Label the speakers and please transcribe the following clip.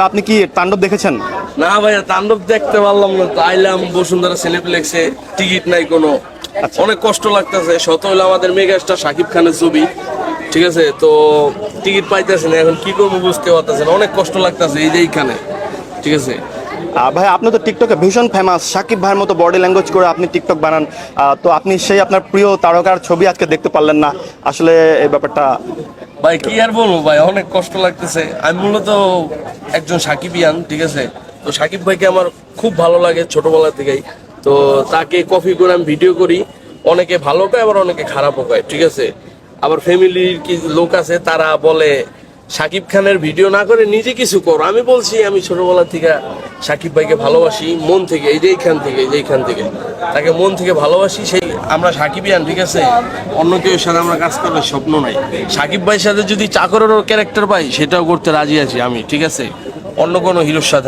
Speaker 1: আপনি কি তাণ্ডব দেখেছেন?
Speaker 2: না ভাইয়া, তাণ্ডব দেখতে পারলাম না তো। আইলাম বসুন্ধরা সিনেপ্লেক্সে, টিকিট নাই কোনো। অনেক কষ্ট লাগতেছে। শত হইলো আমাদের মেগাস্টার শাকিব খানের ছবি, ঠিক আছে, তো টিকিট পাইতেছে না। এখন কি করবো বুঝতে পারতেছে না, অনেক কষ্ট লাগতেছে এই যে এইখানে, ঠিক আছে।
Speaker 1: ভাই আপনি তো টিকটকে ভীষণ ফেমাস, সাকিব ভাইয়ের মতো বডি ল্যাঙ্গুয়েজ করে আপনি টিকটক বানান, তো আপনি সেই আপনার প্রিয় তারকার ছবি আজকে দেখতে পারলেন না, আসলে এই ব্যাপারটা।
Speaker 2: ভাই কি আর বলবো ভাই, অনেক কষ্ট লাগতেছে। আমি মূলত একজন সাকিবিয়ান, ঠিক আছে। তো সাকিব ভাইকে আমার খুব ভালো লাগে ছোটবেলা থেকেই। তো তাকে কপি করে আমি ভিডিও করি। অনেকে ভালো পায়, আবার অনেকে খারাপও পায়, ঠিক আছে। আবার ফ্যামিলির কি লোক আছে, তারা বলে সাকিব খানের ভিডিও না করে নিজে কিছু করো। আমি বলছি আমি ছোটবেলা থেকে সাকিব ভাইকে ভালোবাসি মন থেকে, এই যে এইখান থেকে তাকে মন থেকে ভালোবাসি। সেই আমরা সাকিবিয়ান, ঠিক আছে। অন্য কেউ সাথে আমরা কাজ করার স্বপ্ন নাই। সাকিব ভাইয়ের সাথে যদি চাকরেরও ক্যারেক্টার পাই, সেটাও করতে রাজি আছি আমি, ঠিক আছে, অন্য কোনো হিরোর সাথে।